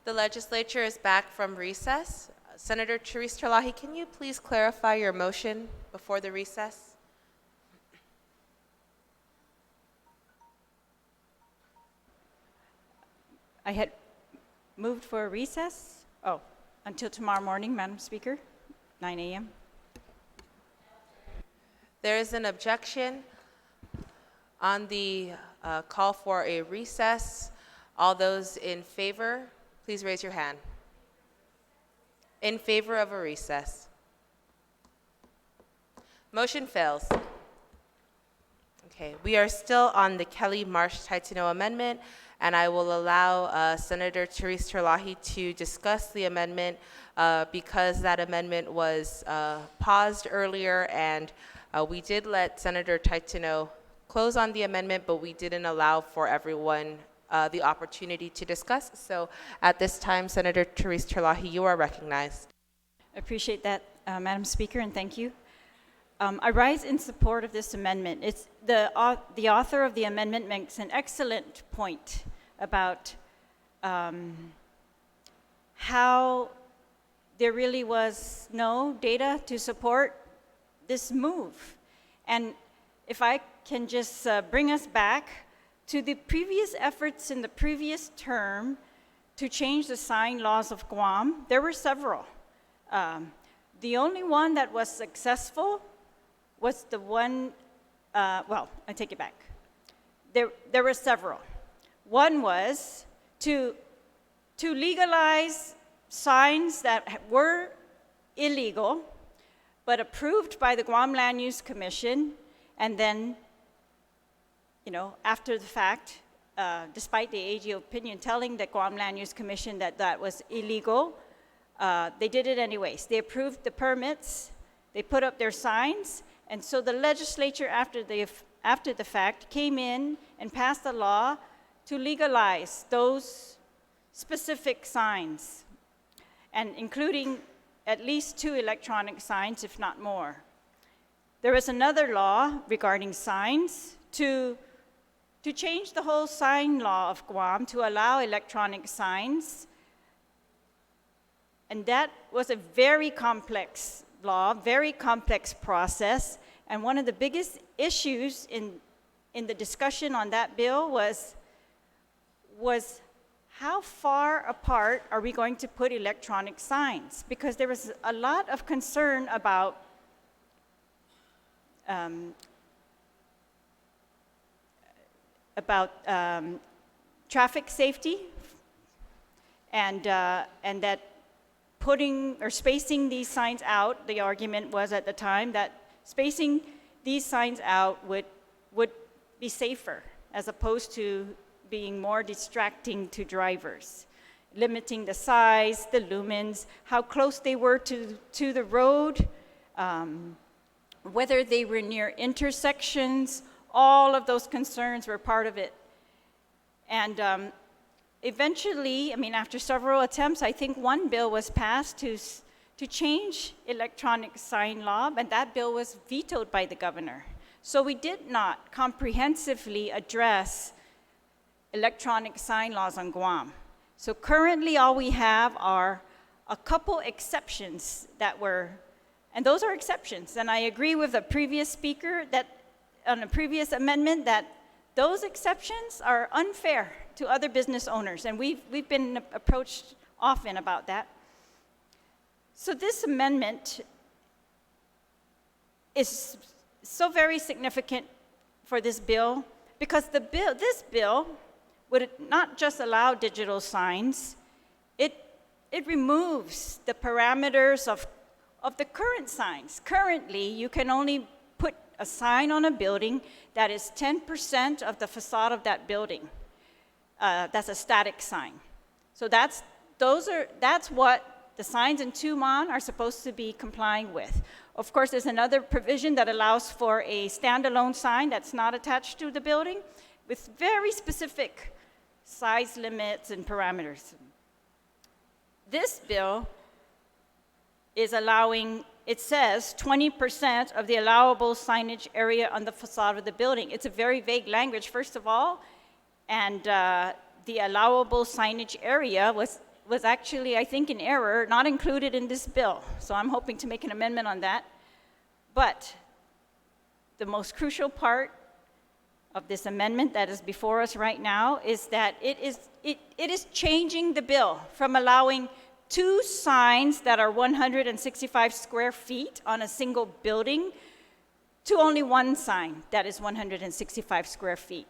The legislature is back from recess. Senator Therese Terlahi, can you please clarify your motion before the recess? I had moved for a recess. Oh, until tomorrow morning, Madam Speaker, 9 a.m. There is an objection on the call for a recess. All those in favor, please raise your hand. In favor of a recess. Motion fails. Okay, we are still on the Kelly-Marsh-Titano amendment, and I will allow Senator Therese Terlahi to discuss the amendment because that amendment was paused earlier, and we did let Senator Titano close on the amendment, but we didn't allow for everyone the opportunity to discuss. So at this time, Senator Therese Terlahi, you are recognized. I appreciate that, Madam Speaker, and thank you. I rise in support of this amendment. It's the author of the amendment makes an excellent point about how there really was no data to support this move. And if I can just bring us back to the previous efforts in the previous term to change the sign laws of Guam, there were several. The only one that was successful was the one, well, I take it back. There were several. One was to legalize signs that were illegal, but approved by the Guam Land Use Commission, and then, you know, after the fact, despite the AGO opinion telling the Guam Land Use Commission that that was illegal, they did it anyways. They approved the permits, they put up their signs, and so the legislature, after the fact, came in and passed a law to legalize those specific signs, and including at least 2 electronic signs, if not more. There was another law regarding signs to change the whole sign law of Guam to allow electronic signs, and that was a very complex law, very complex process, and one of the biggest issues in the discussion on that bill was how far apart are we going to put electronic signs? Because there was a lot of concern about traffic safety, and that putting or spacing these signs out, the argument was at the time that spacing these signs out would be safer as opposed to being more distracting to drivers, limiting the size, the lumens, how close they were to the road, whether they were near intersections. All of those concerns were part of it. And eventually, I mean, after several attempts, I think one bill was passed to change electronic sign law, and that bill was vetoed by the governor. So we did not comprehensively address electronic sign laws on Guam. So currently all we have are a couple exceptions that were, and those are exceptions, and I agree with the previous speaker that on a previous amendment that those exceptions are unfair to other business owners, and we've been approached often about that. So this amendment is so very significant for this bill because this bill would not just allow digital signs, it removes the parameters of the current signs. Currently, you can only put a sign on a building that is 10% of the facade of that building. That's a static sign. So that's what the signs in Tumon are supposed to be complying with. Of course, there's another provision that allows for a standalone sign that's not attached to the building with very specific size limits and parameters. This bill is allowing, it says 20% of the allowable signage area on the facade of the building. It's a very vague language, first of all, and the allowable signage area was actually, I think, in error, not included in this bill. So I'm hoping to make an amendment on that. But the most crucial part of this amendment that is before us right now is that it is changing the bill from allowing 2 signs that are 165 square feet on a single building to only 1 sign that is 165 square feet.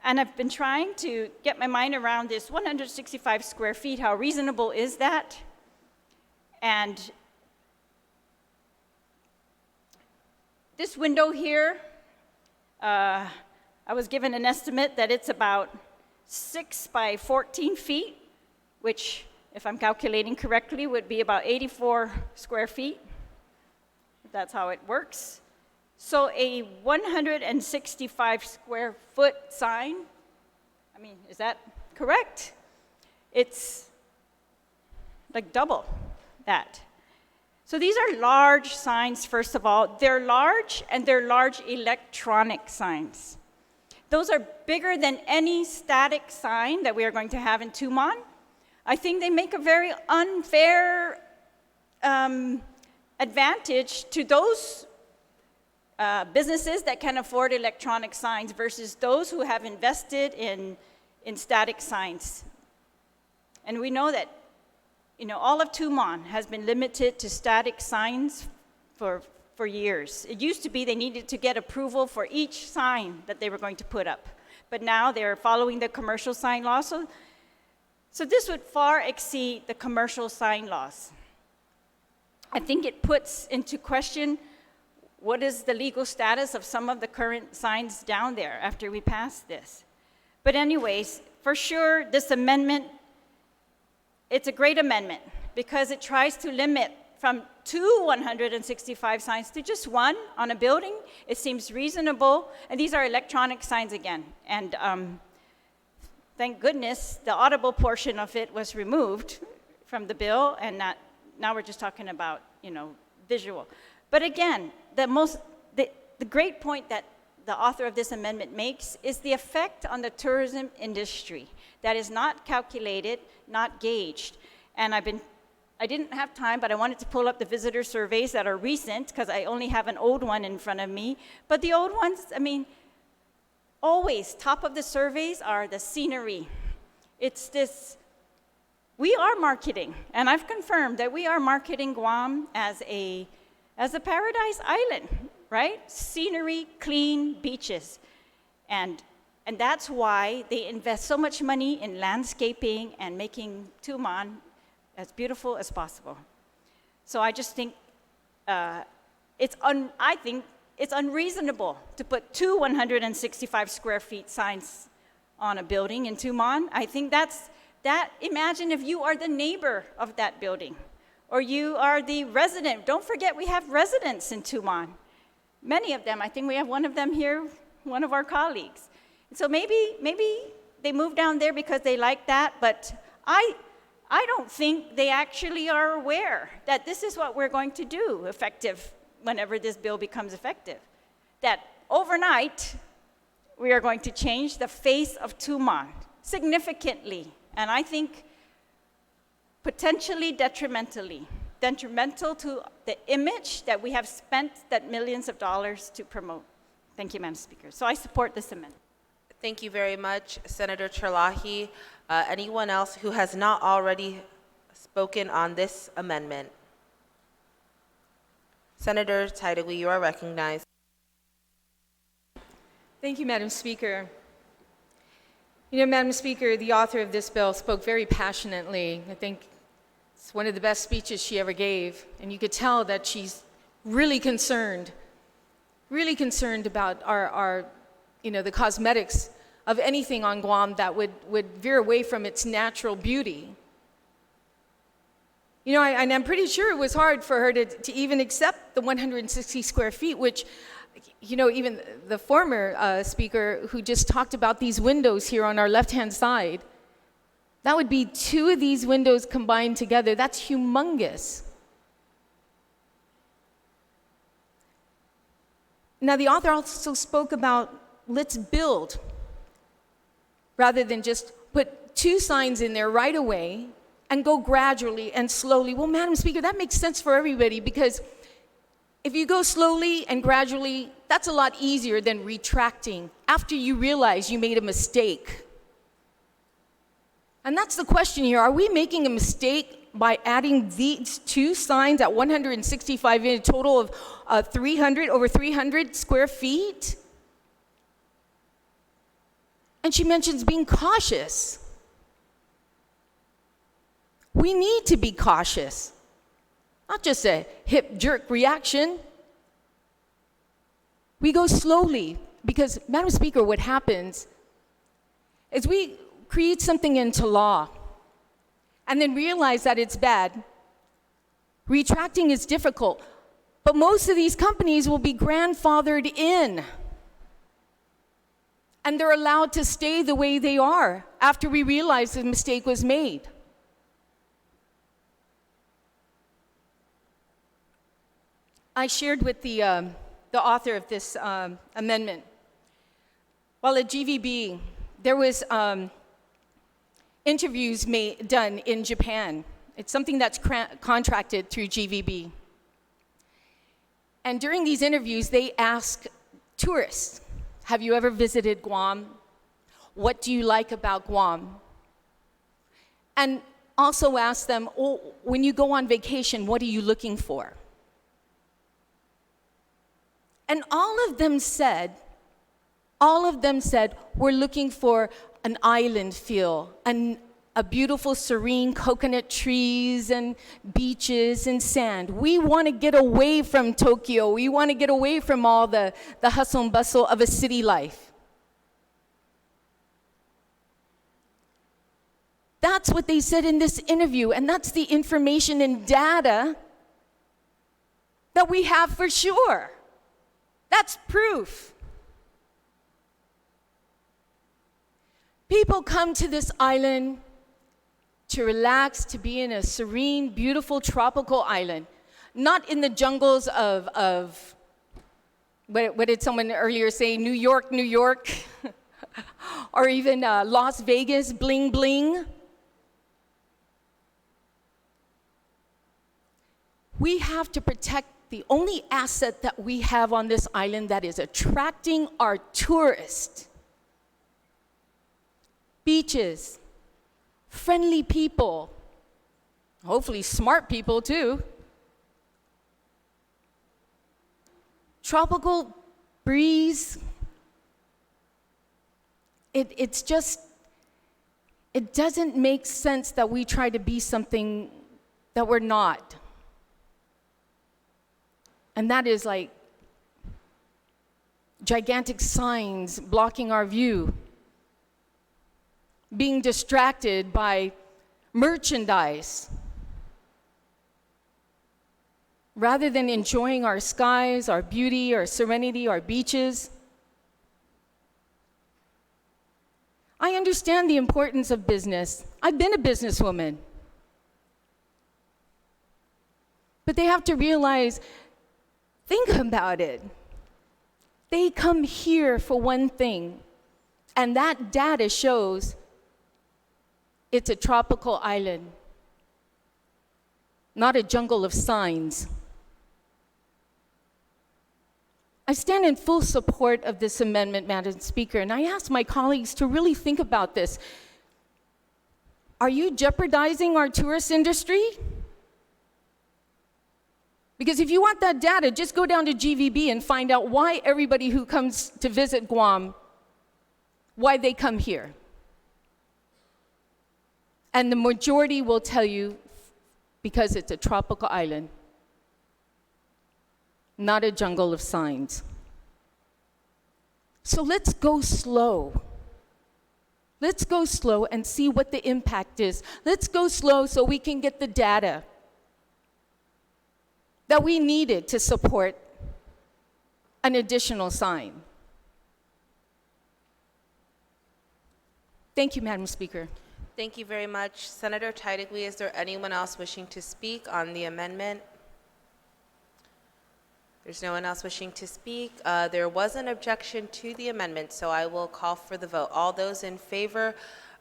And I've been trying to get my mind around this 165 square feet. How reasonable is that? And this window here, I was given an estimate that it's about 6 by 14 feet, which, if I'm calculating correctly, would be about 84 square feet. That's how it works. So a 165 square foot sign, I mean, is that correct? It's like double that. So these are large signs, first of all. They're large, and they're large electronic signs. Those are bigger than any static sign that we are going to have in Tumon. I think they make a very unfair advantage to those businesses that can afford electronic signs versus those who have invested in static signs. And we know that, all of Tumon has been limited to static signs for years. It used to be they needed to get approval for each sign that they were going to put up. But now they're following the commercial sign law. So this would far exceed the commercial sign laws. I think it puts into question what is the legal status of some of the current signs down there after we pass this. But anyways, for sure, this amendment, it's a great amendment because it tries to limit from 2 165 signs to just 1 on a building. It seems reasonable, and these are electronic signs again. And thank goodness the audible portion of it was removed from the bill, and now we're just talking about, visual. But again, the great point that the author of this amendment makes is the effect on the tourism industry that is not calculated, not gauged. And I didn't have time, but I wanted to pull up the visitor surveys that are recent because I only have an old one in front of me. But the old ones, always top of the surveys are the scenery. It's this, we are marketing, and I've confirmed that we are marketing Guam as a paradise island, right? Scenery, clean beaches. And that's why they invest so much money in landscaping and making Tumon as beautiful as possible. So I just think I think it's unreasonable to put 2 165 square feet signs on a building in Tumon. I think imagine if you are the neighbor of that building, or you are the resident. Don't forget we have residents in Tumon. Many of them, I think we have one of them here, one of our colleagues. So maybe they moved down there because they like that, but I don't think they actually are aware that this is what we're going to do effective whenever this bill becomes effective. That overnight, we are going to change the face of Tumon significantly, and I think potentially detrimental to the image that we have spent that millions of dollars to promote. Thank you, Madam Speaker. So I support this amendment. Thank you very much, Senator Terlahi. Anyone else who has not already spoken on this amendment? Senator Tidegui, you are recognized. Thank you, Madam Speaker. Madam Speaker, the author of this bill spoke very passionately. I think it's one of the best speeches she ever gave, and you could tell that she's really concerned about our the cosmetics of anything on Guam that would veer away from its natural beauty. And I'm pretty sure it was hard for her to even accept the 160 square feet, which, even the former speaker who just talked about these windows here on our left-hand side, that would be 2 of these windows combined together. That's humongous. Now, the author also spoke about let's build, rather than just put 2 signs in there right away and go gradually and slowly. Well, Madam Speaker, that makes sense for everybody because if you go slowly and gradually, that's a lot easier than retracting after you realize you made a mistake. And that's the question here. Are we making a mistake by adding these two signs at 165 in a total of over 300 square feet? And she mentions being cautious. We need to be cautious, not just a hip jerk reaction. We go slowly because, Madam Speaker, what happens is we create something into law and then realize that it's bad. Retracting is difficult, but most of these companies will be grandfathered in. And they're allowed to stay the way they are after we realize the mistake was made. I shared with the author of this amendment, while at GVB, there was interviews done in Japan. It's something that's contracted through GVB. And during these interviews, they ask tourists, have you ever visited Guam? What do you like about Guam? And also ask them, oh, when you go on vacation, what are you looking for? And all of them said, we're looking for an island feel, a beautiful serene coconut trees and beaches and sand. We want to get away from Tokyo. We want to get away from all the hustle and bustle of a city life. That's what they said in this interview, and that's the information and data that we have for sure. That's proof. People come to this island to relax, to be in a serene, beautiful tropical island, not in the jungles of what did someone earlier say, New York, or even Las Vegas, bling, bling. We have to protect the only asset that we have on this island that is attracting our tourists. Beaches, friendly people, hopefully smart people too. Tropical breeze. It doesn't make sense that we try to be something that we're not. And that is like gigantic signs blocking our view, being distracted by merchandise, rather than enjoying our skies, our beauty, our serenity, our beaches. I understand the importance of business. I've been a businesswoman. But they have to realize, think about it. They come here for one thing, and that data shows it's a tropical island, not a jungle of signs. I stand in full support of this amendment, Madam Speaker, and I ask my colleagues to really think about this. Are you jeopardizing our tourist industry? Because if you want that data, just go down to GVB and find out why everybody who comes to visit Guam, why they come here. And the majority will tell you because it's a tropical island, not a jungle of signs. So let's go slow. Let's go slow and see what the impact is. Let's go slow so we can get the data that we needed to support an additional sign. Thank you, Madam Speaker. Thank you very much. Senator Teitigui, is there anyone else wishing to speak on the amendment? There's no one else wishing to speak. There was an objection to the amendment, so I will call for the vote. All those in favor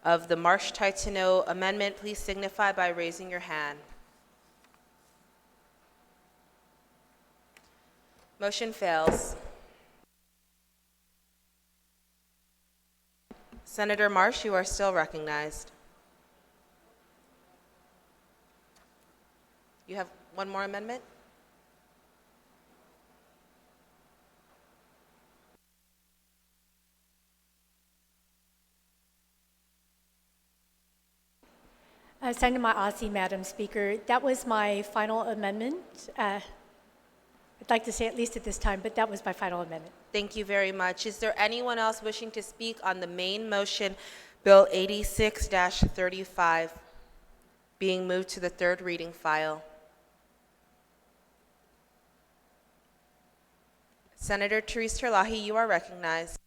of the Marsh-Titano Amendment, please signify by raising your hand. Motion fails. Senator Marsh, you are still recognized. You have one more amendment? Senator Maasi, Madam Speaker, that was my final amendment. I'd like to say at least at this time, but that was my final amendment. Thank you very much. Is there anyone else wishing to speak on the main motion, Bill 86-35, being moved to the third reading file? Senator Therese Terlahi, you are recognized.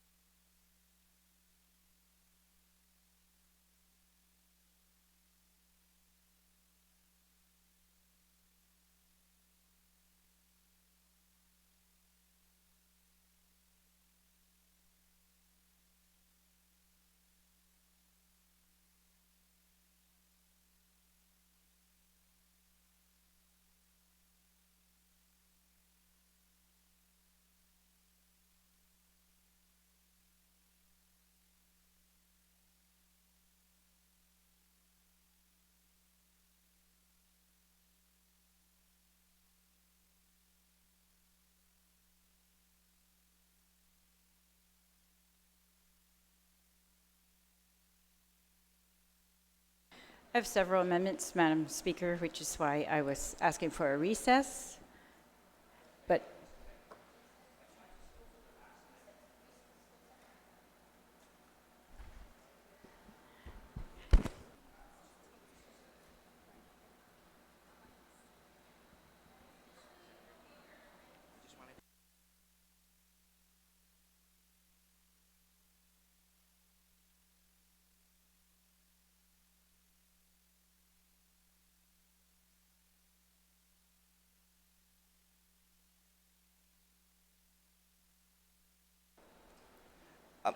I have several amendments, Madam Speaker, which is why I was asking for a recess. But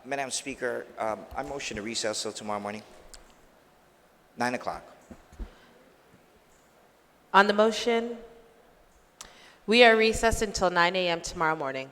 Madam Speaker, I motion to recess till tomorrow morning, 9 o'clock. On the motion, we are recessed until 9 a.m. tomorrow morning.